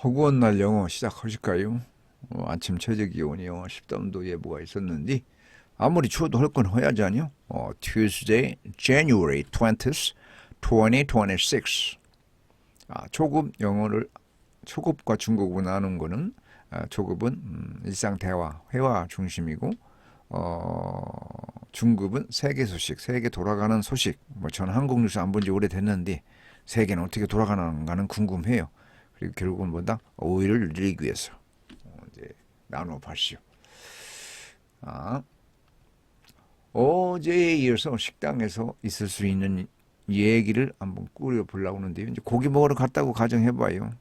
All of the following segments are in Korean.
허구한 날 영어 시작하실까요? 아침 최저 기온이 10도도 예보가 있었는데 아무리 추워도 할 건 해야지 아니요? Tuesday, January 20th, 2026. 초급 영어를 초급과 중급으로 나눈 거는 초급은 일상 대화, 회화 중심이고 중급은 세계 소식, 세계 돌아가는 소식. 저는 한국 뉴스 안 본 지 오래됐는데 세계는 어떻게 돌아가는가는 궁금해요. 그리고 결국은 뭐다? 오일을 늘리기 위해서 이제 나눠봤시오. 어제에 이어서 식당에서 있을 수 있는 얘기를 한번 꾸려보려고 하는데요. 이제 고기 먹으러 갔다고 가정해봐요.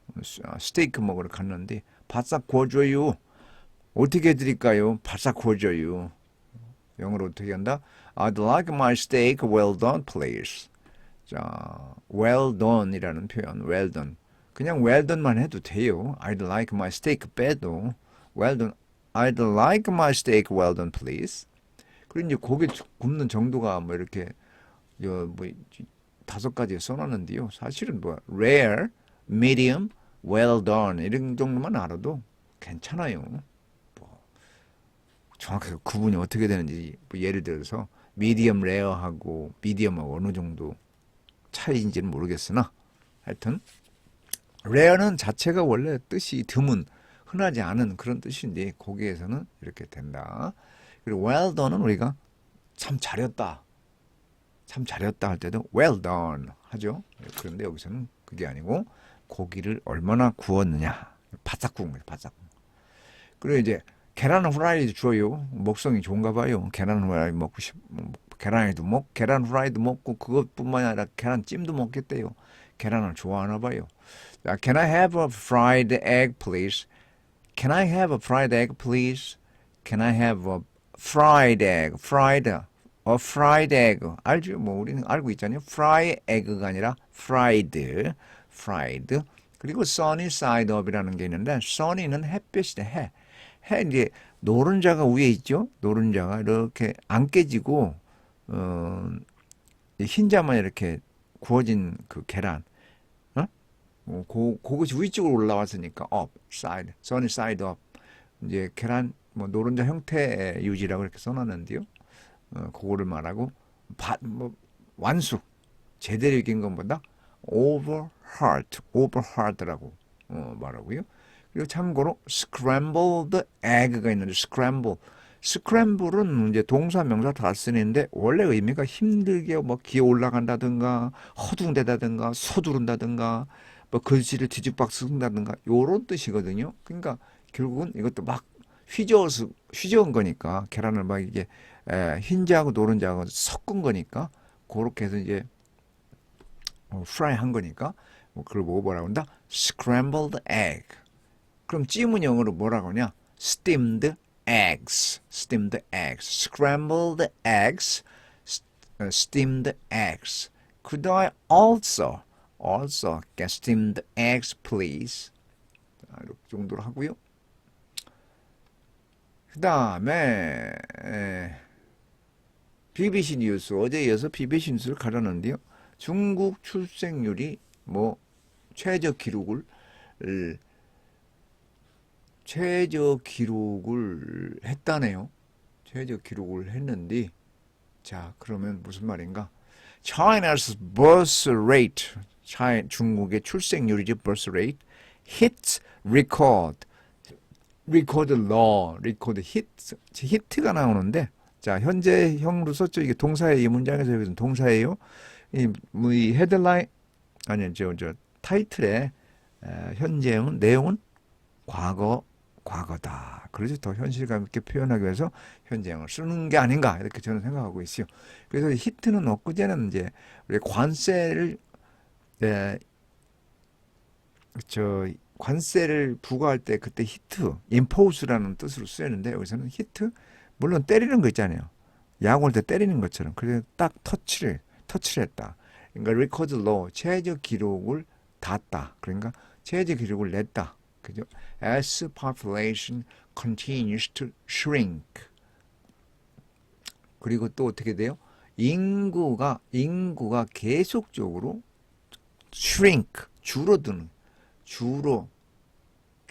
스테이크 먹으러 갔는데 바싹 구워줘요. 어떻게 해드릴까요? 바싹 구워줘요. 영어로 어떻게 한다? I'd like my steak well done, please. 자, well done이라는 표현, well done. 그냥 well done만 해도 돼요. I'd like my steak 빼도 well done. I'd like my steak well done, please. 그리고 이제 고기 굽는 정도가 뭐 이렇게 뭐 5가지 써놨는데요. 사실은 뭐 rare, medium, well done 이런 정도만 알아도 괜찮아요. 뭐 정확하게 구분이 어떻게 되는지 뭐 예를 들어서 medium rare하고 medium하고 어느 정도 차이인지는 모르겠으나 하여튼 rare는 자체가 원래 뜻이 드문 흔하지 않은 그런 뜻인데 거기에서는 이렇게 된다. 그리고 well done은 우리가 참 잘했다 할 때도 well done 하죠. 그런데 여기서는 그게 아니고 고기를 얼마나 구웠느냐 바싹 구운 거죠. 바싹. 그리고 이제 계란 후라이도 줘요. 먹성이 좋은가 봐요. 계란 후라이 먹고 계란 후라이도 먹고 그것뿐만 아니라 계란찜도 먹겠대요. 계란을 좋아하나 봐요. Can I have a fried egg, please? Can I have a fried egg, please? Can I have a fried egg? fried egg. 알죠? 뭐 우리는 알고 있잖아요. fry egg가 아니라 fried. 그리고 sunny side up이라는 게 있는데 sunny는 햇볕이다. 해 이제 노른자가 위에 있죠. 노른자가 이렇게 안 깨지고 흰자만 이렇게 구워진 그 계란. 그것이 위쪽으로 올라왔으니까 up, side, sunny side up. 이제 계란 뭐 노른자 형태의 유지라고 이렇게 써놨는데요. 그거를 말하고 완숙 제대로 익힌 것보다 overheat라고 말하고요. 그리고 참고로 scrambled egg가 있는데 scramble은 이제 동사 명사 다 쓰는데 원래 의미가 힘들게 뭐 기어 올라간다든가 허둥대다든가 서두른다든가 뭐 글씨를 뒤집박 쓴다든가 요런 뜻이거든요. 그러니까 결국은 이것도 막 휘저은 거니까 계란을 막 이게 흰자하고 노른자하고 섞은 거니까 그렇게 해서 이제 프라이 한 거니까 그걸 뭐라고 한다? scrambled egg. 그럼 찜은 영어로 뭐라고 하냐? steamed eggs. scrambled eggs, steamed eggs. Could I also get steamed eggs, please? 이렇게 정도로 하고요. 그 다음에 BBC 뉴스 어제에 이어서 BBC 뉴스를 가려는데요. 중국 출생률이 뭐 최저 기록을 했다네요. 최저 기록을 했는데 자 그러면 무슨 말인가? China's birth rate 중국의 출생률이죠. birth rate hits record law, 히트가 나오는데, 자, 현재형으로 썼죠. 이게 동사예요. 이 문장에서 여기서 동사예요. 이 헤드라인, 타이틀에, 현재형은, 내용은 과거다. 그래서 더 현실감 있게 표현하기 위해서 현재형을 쓰는 게 아닌가, 이렇게 저는 생각하고 있어요. 그래서 히트는 엊그제는 이제, 우리 관세를, 관세를 부과할 때 그때 히트, 임포스라는 뜻으로 쓰였는데 여기서는 히트, 물론 때리는 거 있잖아요. 야구할 때 때리는 것처럼. 그래서 딱 터치를 했다. 그러니까 record law, 최저 기록을 닿았다. 그러니까 최저 기록을 냈다. 그죠? As population continues to shrink. 그리고 또 어떻게 돼요? 인구가 계속적으로 shrink, 줄어드는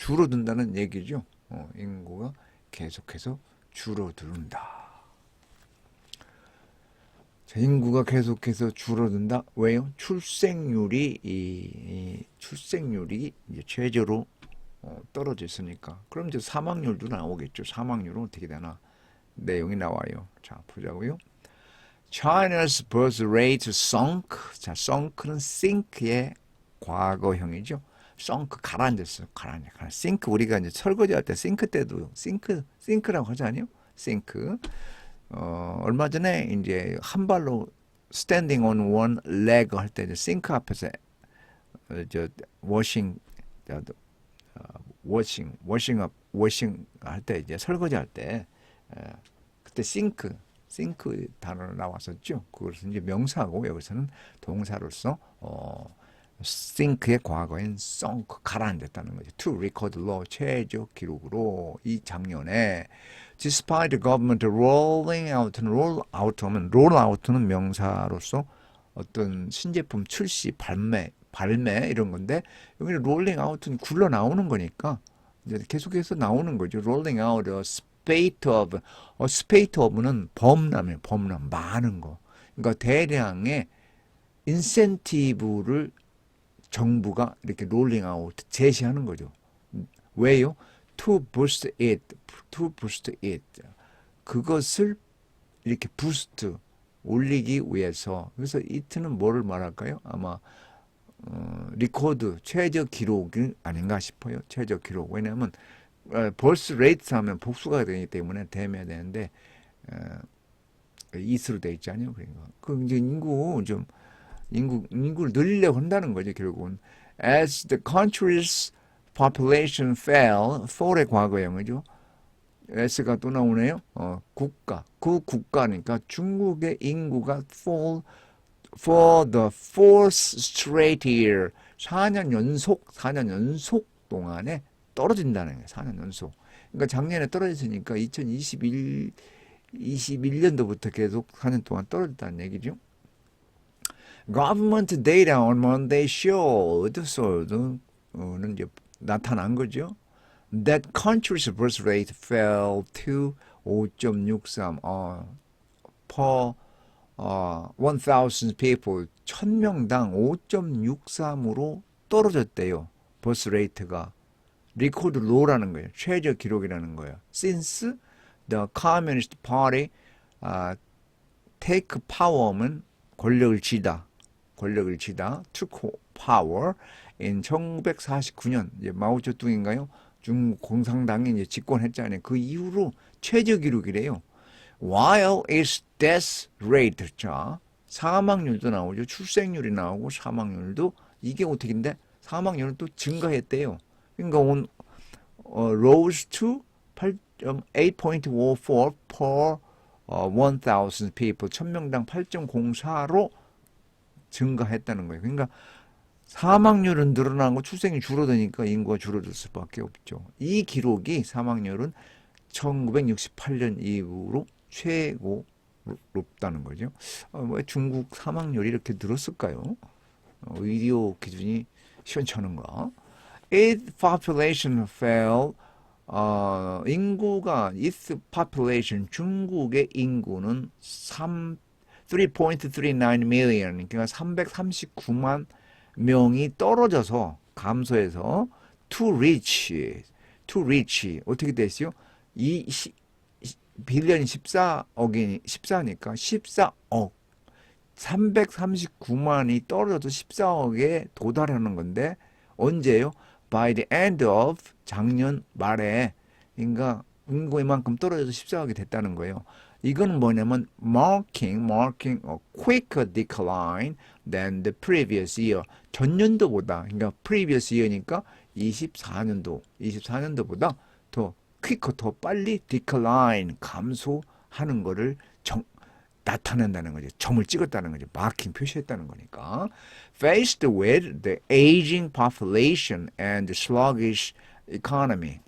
줄어든다는 얘기죠. 인구가 계속해서 줄어든다. 자, 인구가 계속해서 줄어든다. 왜요? 출생률이 이제 최저로 떨어져 있으니까. 그럼 이제 사망률도 나오겠죠. 사망률은 어떻게 되나? 내용이 나와요. 자, 보자고요. China's birth rate sunk. 자, sunk는 sink의 과거형이죠. sunk 가라앉았어요. 가라앉아. sink 우리가 이제 설거지 할 때 싱크 때도 싱크라고 하잖아요. sink. 얼마 전에 이제 한 발로 standing on one leg 할 때 싱크 앞에서 워싱 할 때 이제 설거지 할 때 그때 싱크 단어로 나왔었죠. 그것은 이제 명사고 여기서는 동사로서 sink의 과거인 sunk 가라앉았다는 거죠. To record law 최저 기록으로 이 작년에 despite the government rolling out 하면 roll out는 명사로서 어떤 신제품 출시 발매 이런 건데 여기는 rolling out는 굴러 나오는 거니까 이제 계속해서 나오는 거죠. rolling out a spate of는 범람 많은 거. 그러니까 대량의 인센티브를 정부가 이렇게 롤링 아웃 제시하는 거죠. 왜요? To boost it. 그것을 이렇게 부스트 올리기 위해서. 그래서 it는 뭐를 말할까요? 아마 리코드 최저 기록이 아닌가 싶어요. 최저 기록. 왜냐하면 birth rate 하면 복수가 되기 때문에 대매야 되는데 it으로 돼 있잖아요. 그러니까 그 이제 인구를 늘리려고 한다는 거죠, 결국은. As the country's population fell, fall의 과거형이죠. S가 또 나오네요. 국가니까 중국의 인구가 fall for the fourth straight year. 4년 연속 동안에 떨어진다는 거예요. 4년 연속. 그러니까 작년에 떨어졌으니까 2021년도부터 계속 4년 동안 떨어졌다는 얘기죠. Government data on Monday showed, 는 이제 나타난 거죠. That country's birth rate fell to 5.63 per 1,000 people 1,000명당 5.63으로 떨어졌대요. birth rate가 record low라는 거예요. 최저 기록이라는 거예요. Since the Communist Party take power는 권력을 쥐다. took power in 1949년 이제 마오쩌둥인가요? 중국 공산당이 이제 집권했잖아요. 그 이후로 최저 기록이래요. While its death rate, 자 사망률도 나오죠. 출생률이 나오고 사망률도 이게 어떻게인데 사망률은 또 증가했대요. 그러니까 rose to 8.54 per 1,000 people 1,000명당 8.04로 증가했다는 거예요. 그러니까 사망률은 늘어나고 출생이 줄어드니까 인구가 줄어들 수밖에 없죠. 이 기록이 사망률은 1968년 이후로 최고 높다는 거죠. 왜 중국 사망률이 이렇게 늘었을까요? 의료 기준이 시원찮은가? Its population fell. 인구가 its population 중국의 인구는 3.39 million 그러니까 339만 명이 떨어져서 감소해서 to reach 어떻게 됐어요? 빌리언이 14니까 14억 339만이 떨어져서 14억에 도달하는 건데 언제요? By the end of 작년 말에 그러니까 인구 이만큼 떨어져서 14억이 됐다는 거예요. 이건 뭐냐면 marking a quicker decline than the previous year. 전년도보다 그러니까 previous year니까 24년도보다 더 quicker 더 빨리 decline 감소하는 거를 나타낸다는 거죠. 점을 찍었다는 거죠. 마킹 표시했다는 거니까. Faced with the aging population and the sluggish economy.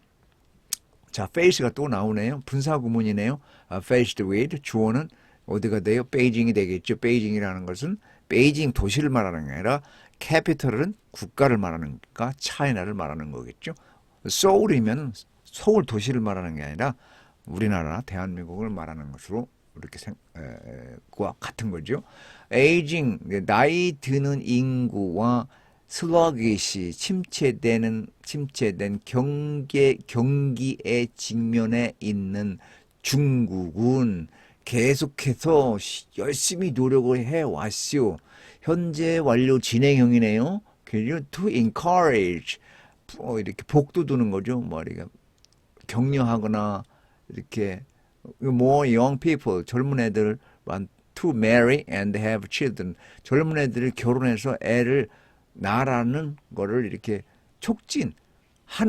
자, face가 또 나오네요. 분사구문이네요. faced with 주어는 어디가 돼요? 베이징이 되겠죠. 베이징이라는 것은 베이징 도시를 말하는 게 아니라 캐피털은 국가를 말하는 거니까 차이나를 말하는 거겠죠. 소울이면 서울 도시를 말하는 게 아니라 우리나라 대한민국을 말하는 것으로 이렇게 과 같은 거죠. 에이징, 나이 드는 인구와 슬러기시, 침체된 경기에 직면해 있는 중국은 계속해서 열심히 노력을 해 왔시오. 현재 완료 진행형이네요. to encourage, 이렇게 복돋우는 거죠. 머리가 격려하거나 이렇게 more young people, 젊은 애들 to marry and have children, 젊은 애들을 결혼해서 애를 낳으라는 거를 이렇게 촉진하는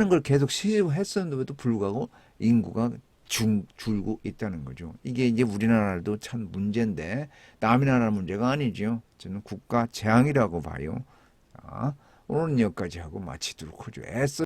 걸 계속 시도했었는데도 불구하고 인구가 줄고 있다는 거죠. 이게 이제 우리나라도 참 문제인데 남의 나라 문제가 아니죠. 저는 국가 재앙이라고 봐요. 자, 오늘은 여기까지 하고 마치도록 하죠. 애써